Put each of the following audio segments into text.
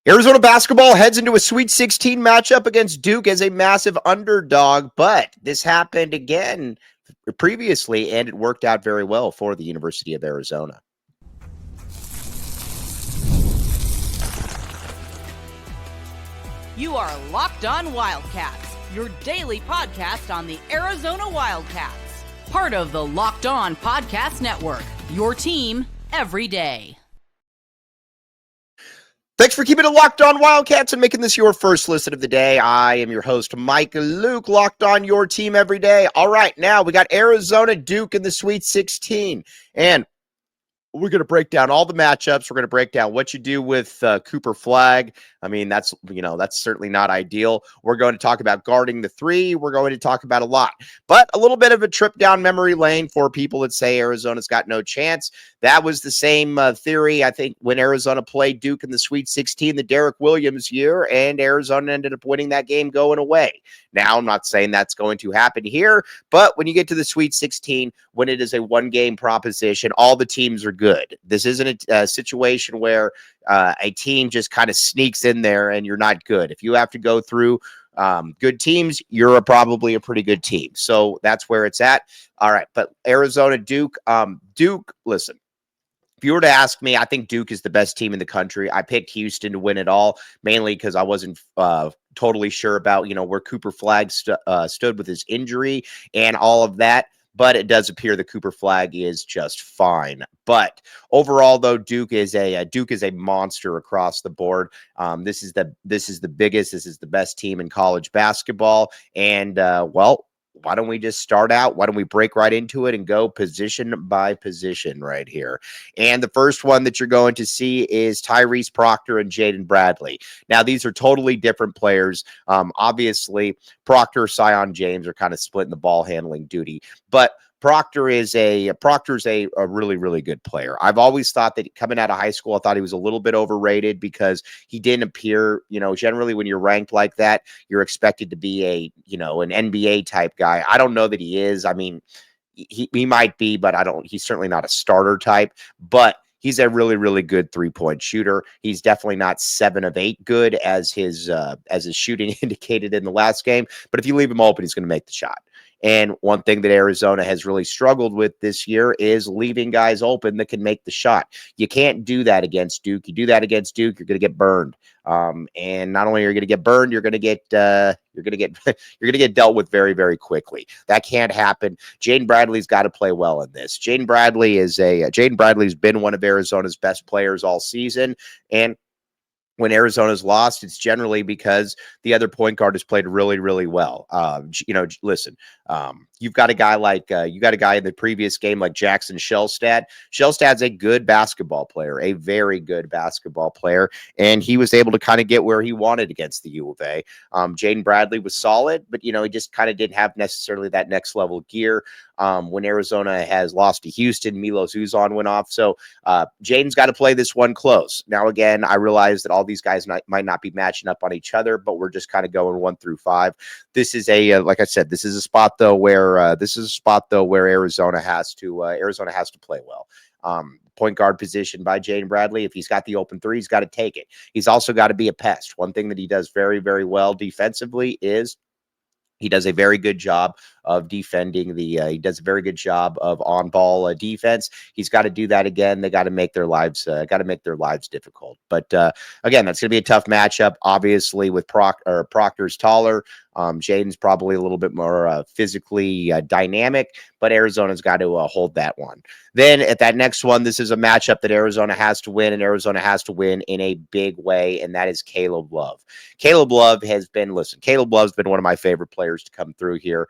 Arizona basketball heads into a Sweet 16 matchup against Duke as a massive underdog, but this happened again previously, and it worked out very well for the University of Arizona. You are Locked On Wildcats, your daily podcast on the Arizona Wildcats. Part of the Locked On Podcast Network, your team every day. Thanks for keeping it Locked On Wildcats and making this your first listen of the day. I am your host, Mike Luke, Locked On your team every day. All right, now we got Arizona Duke in the Sweet 16, and we're going to break down all the matchups. We're going to break down what you do with Cooper Flagg. I mean, that's certainly not ideal. We're going to talk about guarding the three. We're going to talk about a lot, but a little bit of a trip down memory lane for people that say Arizona's got no chance. That was the same theory, I think, when Arizona played Duke in the Sweet 16, the Derek Williams year, and Arizona ended up winning that game going away. Now, I'm not saying that's going to happen here, but when you get to the Sweet 16, when it is a one-game proposition, all the teams are good. This isn't a situation where a team just kind of sneaks in there and you're not good. If you have to go through good teams, you're probably a pretty good team. So that's where it's at. All right, but Arizona, Duke, listen. If you were to ask me, I think Duke is the best team in the country. I picked Houston to win it all, mainly because I wasn't totally sure about, where Cooper Flagg stood with his injury and all of that. But it does appear that Cooper Flagg is just fine. But overall, though, Duke is a monster across the board. This is the biggest. This is the best team in college basketball. And why don't we just start out? Why don't we break right into it and go position by position right here? And the first one that you're going to see is Tyrese Proctor and Jaden Bradley. Now, these are totally different players. Obviously, Proctor, Sion James are kind of splitting the ball handling duty, but Proctor's a really, really good player. I've always thought that coming out of high school, I thought he was a little bit overrated because he didn't appear, generally when you're ranked like that, you're expected to be an NBA type guy. I don't know that he is. I mean, he might be, but he's certainly not a starter type, but he's a really, really good three-point shooter. He's definitely not 7 of 8 good as his shooting indicated in the last game, but if you leave him open, he's going to make the shot. And one thing that Arizona has really struggled with this year is leaving guys open that can make the shot. You can't do that against Duke. You do that against Duke, you're going to get burned. And not only are you going to get burned, you're going to get dealt with very, very quickly. That can't happen. Jaden Bradley's got to play well in this. Jaden Bradley's been one of Arizona's best players all season, and when Arizona's lost, it's generally because the other point guard has played really, really well. Listen, you've got a guy in the previous game like Jackson Shellstad. Shellstad's a good basketball player, a very good basketball player, and he was able to kind of get where he wanted against the U of A. Jaden Bradley was solid, but he just kind of didn't have necessarily that next level gear. When Arizona has lost to Houston, Milos Uzan went off. So Jaden's got to play this one close. Now, again, I realize that all these guys might not be matching up on each other, but we're just kind of going 1 through 5. This is like I said, this is a spot though where Arizona has to play well. Point guard position by Jaden Bradley. If he's got the open three, he's got to take it. He's also got to be a pest. One thing that he does very, very well defensively is he does a very good job of defending he does a very good job of on-ball defense. He's got to do that again. They got to make their lives difficult. But again, that's going to be a tough matchup. Obviously, with Proctor's taller. Jaden's probably a little bit more physically dynamic, but Arizona's got to hold that one. Then at that next one, this is a matchup that Arizona has to win, and Arizona has to win in a big way, and that is Caleb Love. Caleb Love's been one of my favorite players to come through here.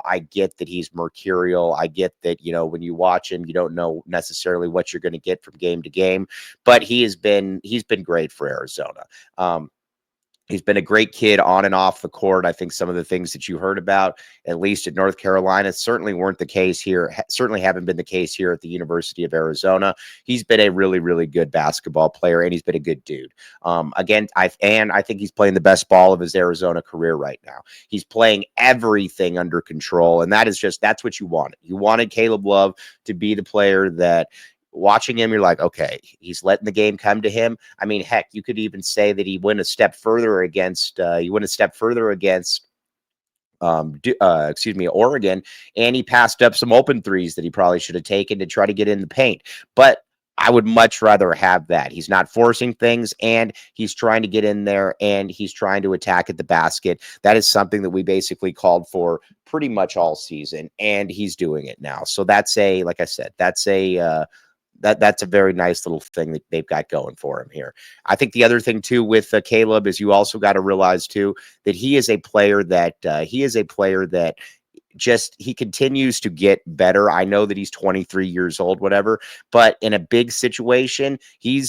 I get that he's mercurial. I get that, when you watch him, you don't know necessarily what you're going to get from game to game, but he's been great for Arizona. He's been a great kid on and off the court. I think some of the things that you heard about, at least at North Carolina, certainly weren't the case here. Certainly haven't been the case here at the University of Arizona. He's been a really, really good basketball player, and he's been a good dude. I think he's playing the best ball of his Arizona career right now. He's playing everything under control, and that's what you wanted. You wanted Caleb Love to be the player that watching him, you're like, okay, he's letting the game come to him. I mean, heck, you could even say that he went a step further against Oregon, and he passed up some open threes that he probably should have taken to try to get in the paint. But I would much rather have that. He's not forcing things, and he's trying to get in there, and he's trying to attack at the basket. That is something that we basically called for pretty much all season, and he's doing it now. So that's like I said, that's a very nice little thing that they've got going for him here. I think the other thing too with Caleb is you also got to realize too that he is a player that just he continues to get better. I know that he's 23 years old, whatever, but in a big situation, he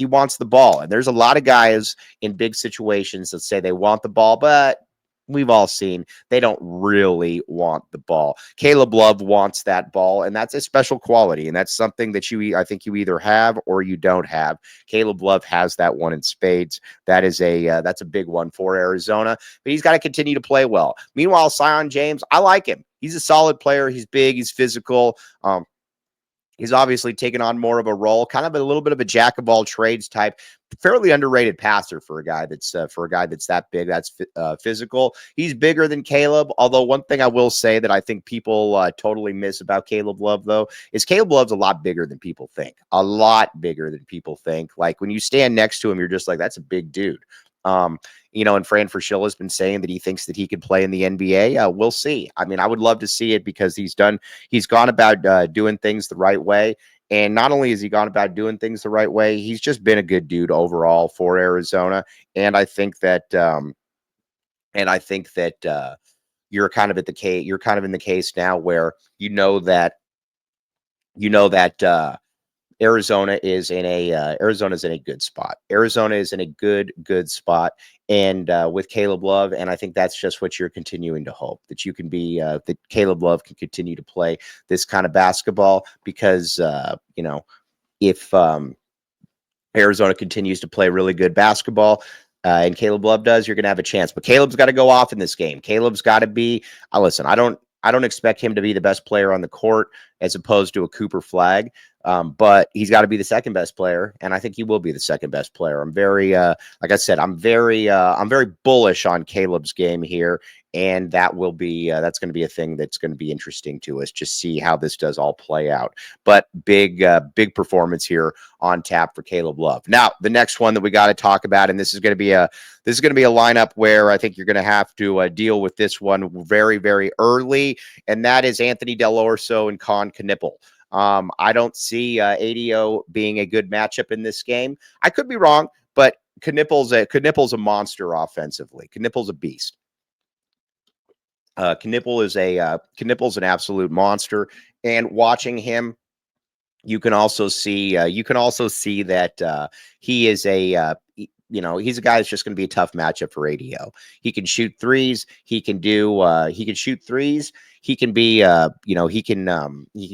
wants the ball. And there's a lot of guys in big situations that say they want the ball, but we've all seen they don't really want the ball. Caleb Love wants that ball, and that's a special quality, and that's something that I think you either have or you don't have. Caleb Love has that one in spades. That's a big one for Arizona, but he's got to continue to play well. Meanwhile, Sion James, I like him. He's a solid player. He's big. He's physical. He's obviously taken on more of a role, kind of a little bit of a jack of all trades type, fairly underrated passer for a guy that's that big, that's physical. He's bigger than Caleb. Although one thing I will say that I think people totally miss about Caleb Love though is Caleb Love's a lot bigger than people think. A lot bigger than people think. Like when you stand next to him, you're just like, that's a big dude. And Fran Fraschilla has been saying that he thinks that he could play in the NBA. We'll see. I mean, I would love to see it because he's gone about doing things the right way. And not only has he gone about doing things the right way, he's just been a good dude overall for Arizona. And I think that, you're kind of in the case now where Arizona is in a good spot. Arizona is in a good spot, and with Caleb Love, and I think that's just what you're continuing to hope that you can be. That Caleb Love can continue to play this kind of basketball because if Arizona continues to play really good basketball. And Caleb Love does, you're going to have a chance. But Caleb's got to go off in this game. Caleb's got to be. Listen, I don't expect him to be the best player on the court as opposed to a Cooper Flagg. But he's got to be the second best player, and I think he will be the second best player. I'm very, like I said, I'm very bullish on Caleb's game here, and that's going to be a thing that's going to be interesting to us. Just see how this does all play out. But big performance here on tap for Caleb Love. Now, the next one that we got to talk about, and this is going to be a lineup where I think you're going to have to deal with this one very, very early, and that is Anthony Del Orso and Con Knipple. I don't see ADO being a good matchup in this game. I could be wrong, but Knipple's a monster offensively. Knipple's a beast. Knipple's an absolute monster, and watching him, you can also see that he is he's a guy that's just going to be a tough matchup for ADO. He can shoot threes. He can shoot threes. He can be, he can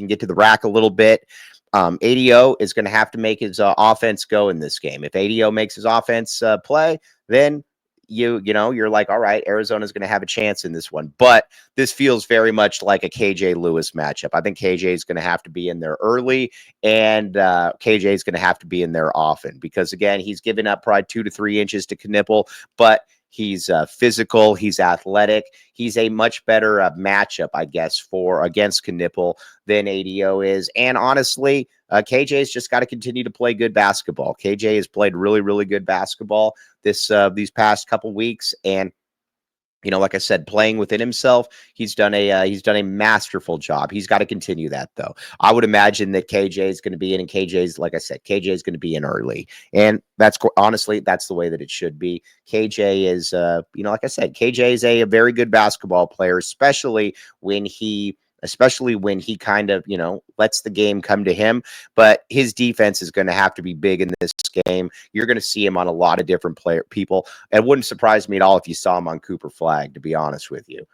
get to the rack a little bit. ADO is going to have to make his offense go in this game. If ADO makes his offense play, then you're like, all right, Arizona's going to have a chance in this one. But this feels very much like a KJ Lewis matchup. I think KJ is going to have to be in there early, and KJ is going to have to be in there often because, again, he's given up probably 2 to 3 inches to Knipple, but he's physical. He's athletic. He's a much better matchup, I guess, against Knipple than ADO is. And honestly, KJ's just got to continue to play good basketball. KJ has played really, really good basketball these past couple weeks, and like I said, playing within himself, he's done a masterful job. He's got to continue that, though. I would imagine that KJ is going to be in, and like I said, KJ is going to be in early, and that's honestly that's the way that it should be. KJ is, like I said, KJ is a very good basketball player, especially when he kind of, lets the game come to him. But his defense is going to have to be big in this game. You're going to see him on a lot of different people. It wouldn't surprise me at all if you saw him on Cooper Flagg, to be honest with you.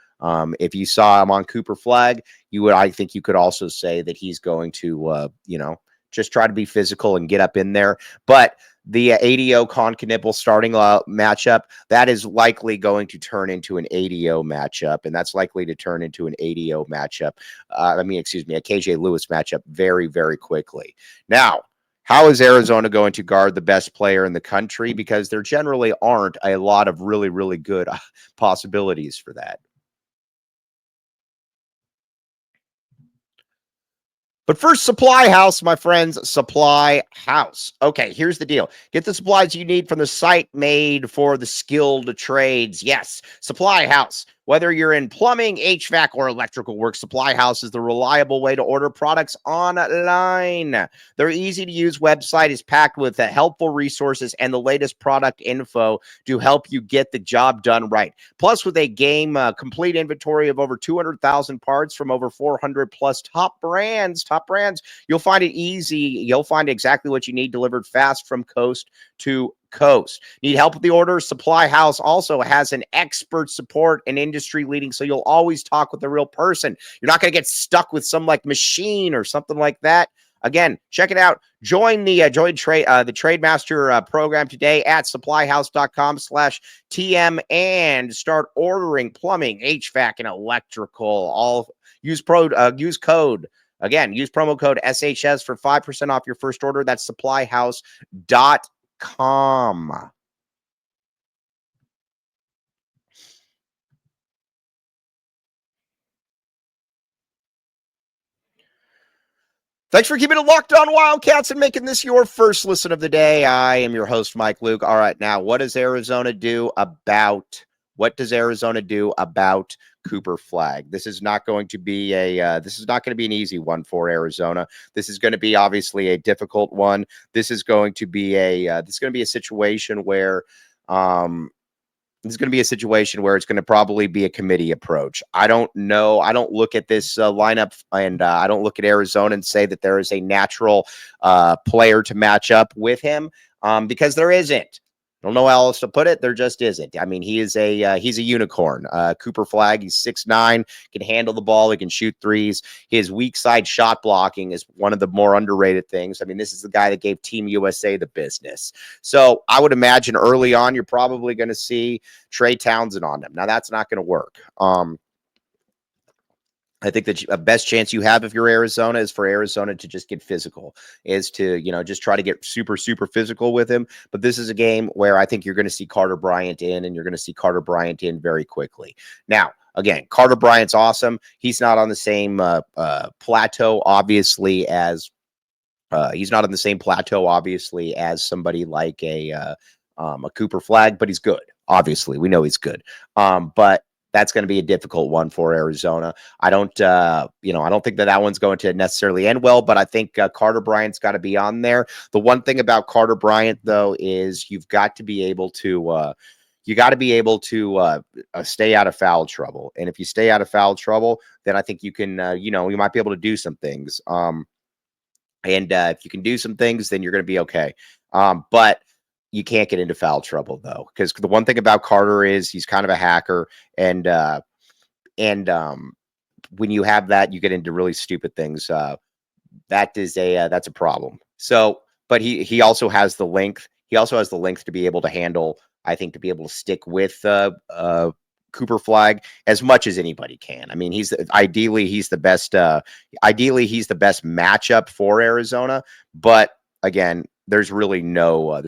If you saw him on Cooper Flagg, I think you could also say that he's going to, just try to be physical and get up in there. But the ADO Concanibal starting matchup, that is likely going to turn into an ADO matchup, and that's likely to turn into an ADO matchup. Excuse me, a KJ Lewis matchup very, very quickly. Now, how is Arizona going to guard the best player in the country? Because there generally aren't a lot of really, really good possibilities for that. But first, Supply House, my friends, Supply House. Okay, here's the deal. Get the supplies you need from the site made for the skilled trades. Yes, Supply House. Whether you're in plumbing, HVAC, or electrical work, Supply House is the reliable way to order products online. Their easy-to-use website is packed with helpful resources and the latest product info to help you get the job done right. Plus, with a complete inventory of over 200,000 parts from over 400 plus top brands, you'll find it easy. You'll find exactly what you need delivered fast from coast to coast. Need help with the order? Supply House also has an expert support and industry leading, so you'll always talk with a real person. You're not going to get stuck with some like machine or something like that. Again, check it out. Join the Trademaster program today at supplyhouse.com/TM and start ordering plumbing, HVAC, and electrical. Use code. Again, use promo code SHS for 5% off your first order. That's supplyhouse.com. Thanks for keeping it locked on Wildcats and making this your first listen of the day. I am your host, Mike Luke. All right, now what does Arizona do about Cooper Flagg? This is not going to be an easy one for Arizona. This is going to be obviously a difficult one. This is going to be a situation where it's going to probably be a committee approach. I don't know. I don't look at this lineup and I don't look at Arizona and say that there is a natural player to match up with him because there isn't. I don't know how else to put it. There just isn't. I mean, he's a unicorn. Cooper Flagg, he's 6'9", can handle the ball. He can shoot threes. His weak side shot blocking is one of the more underrated things. I mean, this is the guy that gave Team USA the business. So I would imagine early on, you're probably going to see Trey Townsend on him. Now, that's not going to work. I think that the best chance you have if you're Arizona is for Arizona to just get physical, is to, just try to get super, super physical with him. But this is a game where I think you're going to see Carter Bryant in, and you're going to see Carter Bryant in very quickly. Now, again, Carter Bryant's awesome. He's not on the same plateau, obviously, as somebody like a Cooper Flagg, but he's good. Obviously, we know he's good. But that's going to be a difficult one for Arizona. I don't think that one's going to necessarily end well, but I think Carter Bryant's got to be on there. The one thing about Carter Bryant, though, is you've got to be able to stay out of foul trouble. And if you stay out of foul trouble, then I think you can, you might be able to do some things. And if you can do some things, then you're going to be okay. But you can't get into foul trouble, though, because the one thing about Carter is he's kind of a hacker, and when you have that, you get into really stupid things. That's a problem. So, but he also has the length. He also has the length to be able to handle. I think to be able to stick with Cooper Flagg as much as anybody can. I mean, he's the best matchup for Arizona, but again, there's really no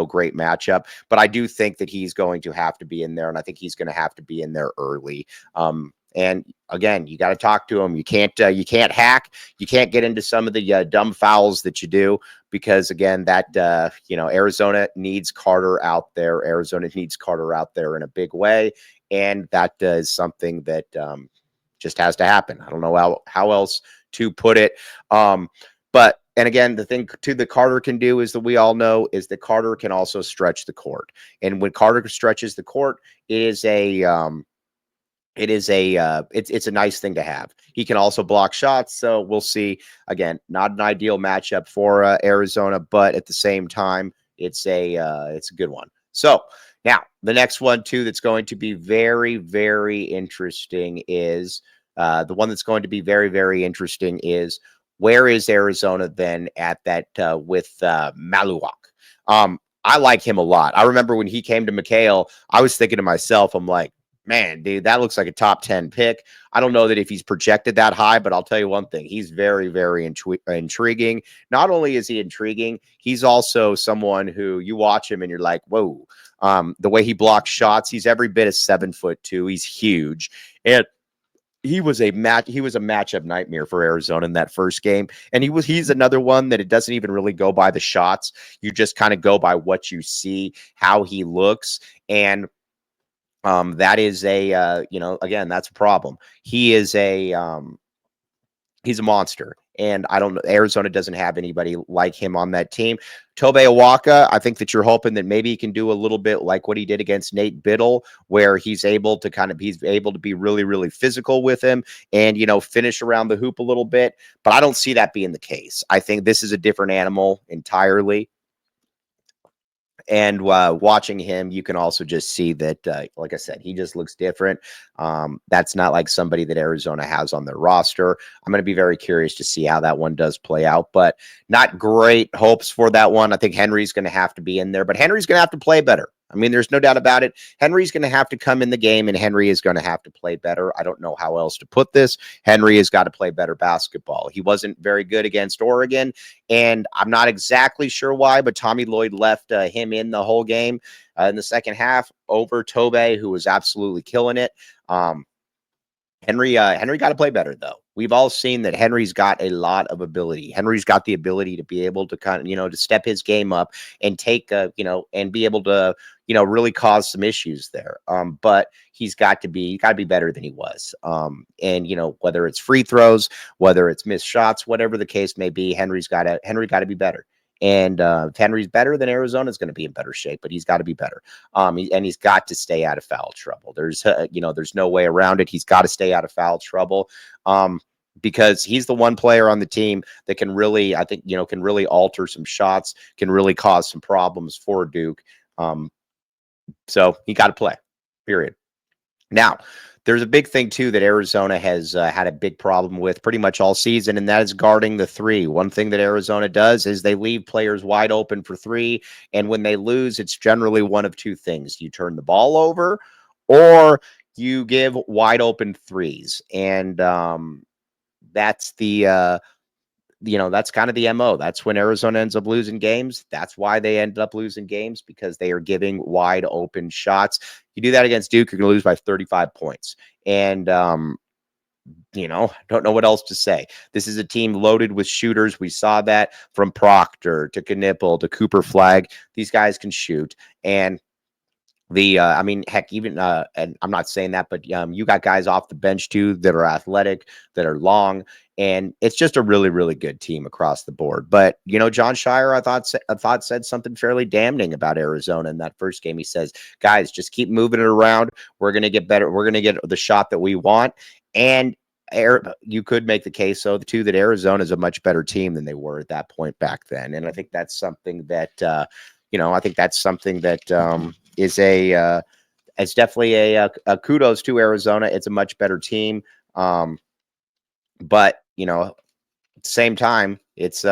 great matchup, but I do think that he's going to have to be in there, and I think he's going to have to be in there early. And again, you got to talk to him. You can't hack. You can't get into some of the dumb fouls that you do, because again, that Arizona needs Carter out there. Arizona needs Carter out there in a big way, and that is something that just has to happen. I don't know how else to put it. And again, the thing too that Carter can do is that we all know is that Carter can also stretch the court. And when Carter stretches the court, it's a nice thing to have. He can also block shots. So we'll see. Again, not an ideal matchup for Arizona, but at the same time, it's a good one. So now the next one too that's going to be very, very interesting is the one that's going to be very, very interesting is, where is Arizona then at that with Maluak? I like him a lot. I remember when he came to McHale, I was thinking to myself, I'm like, man, dude, that looks like a top 10 pick. I don't know that if he's projected that high, but I'll tell you one thing. He's very, very intriguing. Not only is he intriguing, he's also someone who you watch him and you're like, whoa. The way he blocks shots, he's every bit of 7'2". He's huge. And he was a matchup nightmare for Arizona in that first game. And he's another one that it doesn't even really go by the shots. You just kind of go by what you see, how he looks. And that is again, that's a problem. He's a monster. And I don't know, Arizona doesn't have anybody like him on that team. Tobe Awaka, I think that you're hoping that maybe he can do a little bit like what he did against Nate Biddle, where he's able to be really, really physical with him and, finish around the hoop a little bit. But I don't see that being the case. I think this is a different animal entirely. And watching him, you can also just see that, like I said, he just looks different. That's not like somebody that Arizona has on their roster. I'm going to be very curious to see how that one does play out, but not great hopes for that one. I think Henry's going to have to be in there, but Henry's going to have to play better. I mean, there's no doubt about it. Henry's going to have to come in the game, and Henry is going to have to play better. I don't know how else to put this. Henry has got to play better basketball. He wasn't very good against Oregon, and I'm not exactly sure why, but Tommy Lloyd left him in the whole game in the second half over Tobe, who was absolutely killing it. Henry got to play better, though. We've all seen that Henry's got a lot of ability. Henry's got the ability to be able to kind of, to step his game up and take, and be able to, really cause some issues there. But he's got to be better than he was. And, whether it's free throws, whether it's missed shots, whatever the case may be, Henry got to be better. And if Henry's better, then Arizona's going to be in better shape, but he's got to be better. And he's got to stay out of foul trouble. There's no way around it. He's got to stay out of foul trouble. Because he's the one player on the team that can really, I think, can really alter some shots, can really cause some problems for Duke. So he got to play, period. Now, there's a big thing, too, that Arizona has had a big problem with pretty much all season, and that is guarding the three. One thing that Arizona does is they leave players wide open for three, and when they lose, it's generally one of two things. You turn the ball over or you give wide open threes. And that's that's kind of the MO. That's when Arizona ends up losing games. That's why they end up losing games, because they are giving wide open shots. You do that against Duke, you're going to lose by 35 points. And, don't know what else to say. This is a team loaded with shooters. We saw that from Proctor to Knipple to Cooper Flagg. These guys can shoot. And heck, even, and I'm not saying that, but you got guys off the bench too that are athletic, that are long, and it's just a really, really good team across the board. But, John Shire, I thought said something fairly damning about Arizona in that first game. He says, guys, just keep moving it around. We're going to get better. We're going to get the shot that we want. And you could make the case, so too, that Arizona is a much better team than they were at that point back then. And I think that's something that, is it's definitely a kudos to Arizona. It's a much better team. But, at the same time, it's,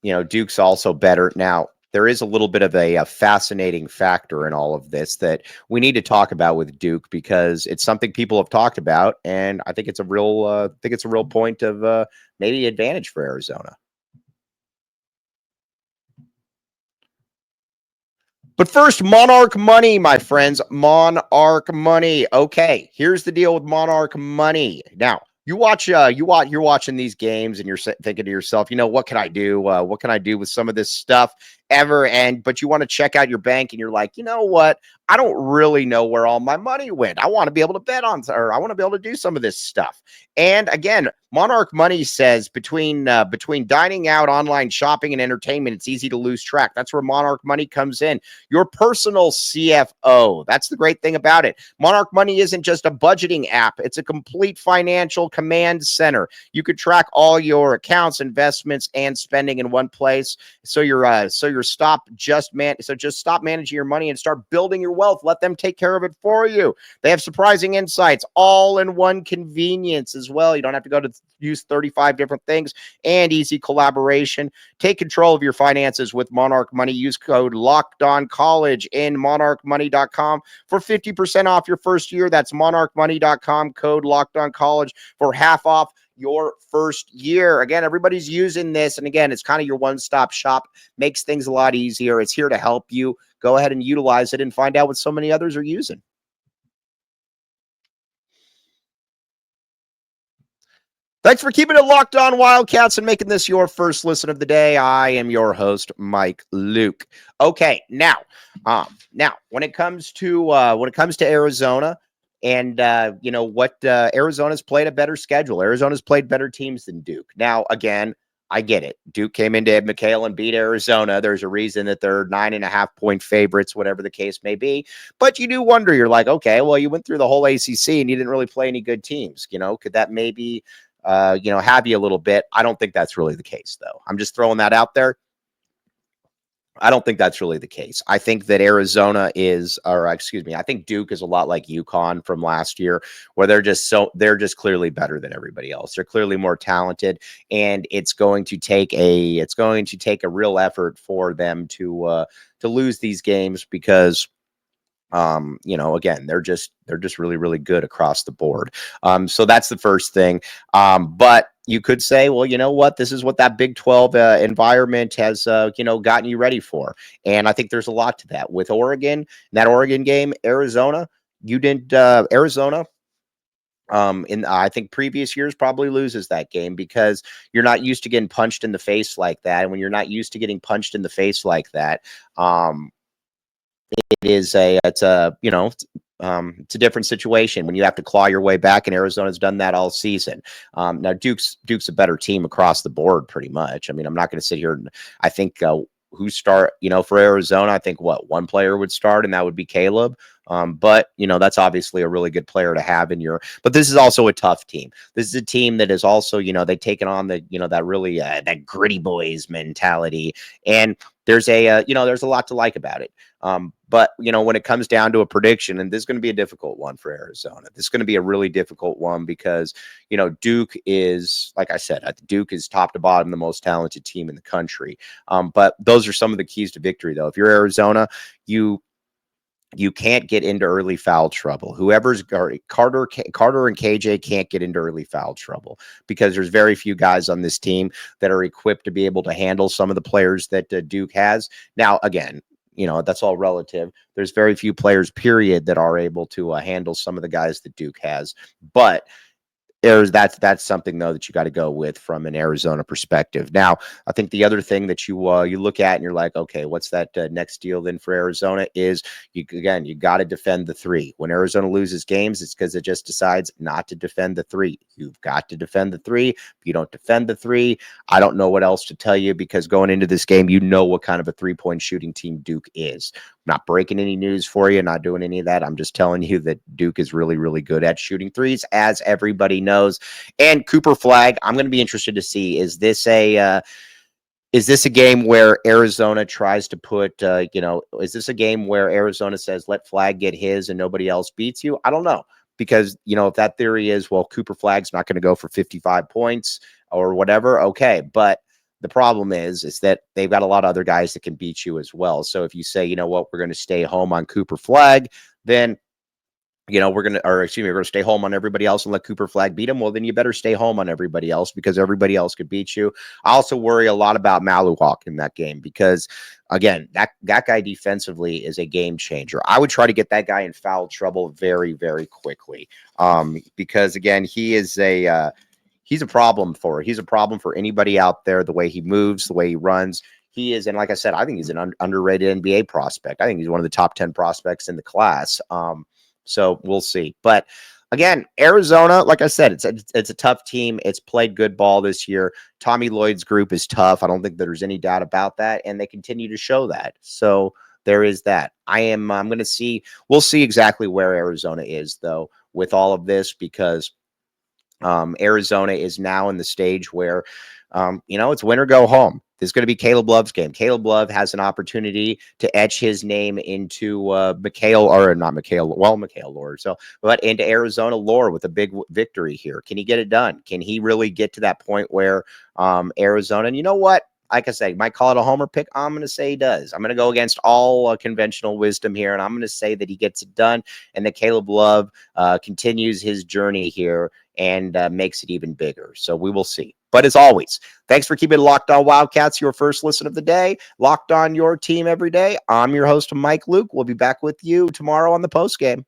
Duke's also better. Now, there is a little bit of a fascinating factor in all of this that we need to talk about with Duke, because it's something people have talked about. And I think it's a real point of maybe advantage for Arizona. But first, Monarch Money, my friends. Monarch Money. Okay, here's the deal with Monarch Money. Now, you're watching these games and you're thinking to yourself, what can I do? What can I do with some of this stuff ever? But you want to check out your bank and you're like, you know what? I don't really know where all my money went. I want to be able to bet on, or I want to be able to do some of this stuff. And again, Monarch Money says between dining out, online shopping, and entertainment, it's easy to lose track. That's where Monarch Money comes in. Your personal CFO. That's the great thing about it. Monarch Money isn't just a budgeting app. It's a complete financial command center. You could track all your accounts, investments, and spending in one place. So your just stop managing your money and start building your wealth. Let them take care of it for you. They have surprising insights, all in one convenience as well. You don't have to go to use 35 different things, and easy collaboration. Take control of your finances with Monarch Money. Use code LOCKEDONCollege in monarchmoney.com for 50% off your first year. That's monarchmoney.com, code LOCKEDONCollege for half off your first year. Again, everybody's using this, and again, it's kind of your one-stop shop. Makes things a lot easier. It's here to help you. Go ahead and utilize it and find out what so many others are using. Thanks for keeping it locked on Wildcats and making this your first listen of the day. I am your host, Mike Luke. Okay, now when it comes to Arizona, and Arizona's played a better schedule. Arizona's played better teams than Duke. Now, again, I get it. Duke came into Ed McHale and beat Arizona. There's a reason that they're 9.5-point favorites, whatever the case may be. But you do wonder. You're like, okay, well, you went through the whole ACC and you didn't really play any good teams. Could that maybe have you a little bit? I don't think that's really the case, though. I'm just throwing that out there. I don't think that's really the case. I think that I think Duke is a lot like UConn from last year, where they're just clearly better than everybody else. They're clearly more talented, and it's going to take a real effort for them to lose these games because again, they're just really, really good across the board. So that's the first thing. But you could say, well, you know what? This is what that Big 12 environment has, gotten you ready for. And I think there's a lot to that. With Oregon, that Oregon game, Arizona, I think previous years probably loses that game because you're not used to getting punched in the face like that. And when you're not used to getting punched in the face like that, it's a different situation when you have to claw your way back, and Arizona's done that all season. Now Duke's a better team across the board, pretty much. I mean, I'm not going to sit here and I think for Arizona, I think one player would start, and that would be Caleb. But that's obviously a really good player to have but this is also a tough team. This is a team that is also, they've taken on that really, that gritty boys mentality. And there's a lot to like about it. But when it comes down to a prediction, and this is going to be a difficult one for Arizona, this is going to be a really difficult one because, Duke is, like I said, Duke is top to bottom, the most talented team in the country. But those are some of the keys to victory, though. If you're Arizona, you can't get into early foul trouble. Whoever's guarding Carter and KJ can't get into early foul trouble because there's very few guys on this team that are equipped to be able to handle some of the players that Duke has. Now, again, that's all relative. There's very few players, period, that are able to handle some of the guys that Duke has. But that's something, though, that you got to go with from an Arizona perspective. Now, I think the other thing that you look at and you're like, okay, what's that next deal then for Arizona is you got to defend the three. When Arizona loses games, it's because it just decides not to defend the three. You've got to defend the three. If you don't defend the three, I don't know what else to tell you because going into this game, what kind of a three-point shooting team Duke is. Not breaking any news for you, not doing any of that. I'm just telling you that Duke is really, really good at shooting threes, as everybody knows. And Cooper Flagg, I'm going to be interested to see, is this a game where Arizona tries to put, is this a game where Arizona says, let Flagg get his and nobody else beats you? I don't know. Because, if that theory is, well, Cooper Flagg's not going to go for 55 points or whatever, okay. But the problem is that they've got a lot of other guys that can beat you as well. So if you say, we're going to stay home on Cooper Flagg, then, we're going to stay home on everybody else and let Cooper Flagg beat him. Well, then you better stay home on everybody else because everybody else could beat you. I also worry a lot about Maluhawk in that game because, again, that guy defensively is a game changer. I would try to get that guy in foul trouble very, very quickly because, again, he's a problem for anybody out there, the way he moves, the way he runs. He is, and like I said, I think he's an underrated NBA prospect. I think he's one of the top 10 prospects in the class. So we'll see. But again, Arizona, like I said, it's a tough team. It's played good ball this year. Tommy Lloyd's group is tough. I don't think there's any doubt about that. And they continue to show that. So there is that. We'll see exactly where Arizona is, though, with all of this, because Arizona is now in the stage where, it's win or go home. This is going to be Caleb Love's game. Caleb Love has an opportunity to etch his name into McHale lore. So, but into Arizona lore with a big victory here. Can he get it done? Can he really get to that point where Arizona? And you know what? Like I say, might call it a homer pick. I'm going to say he does. I'm going to go against all conventional wisdom here, and I'm going to say that he gets it done, and that Caleb Love continues his journey here and makes it even bigger. So we will see. But as always, thanks for keeping Locked On Wildcats your first listen of the day. Locked On your team every day. I'm your host, Mike Luke. We'll be back with you tomorrow on the post game.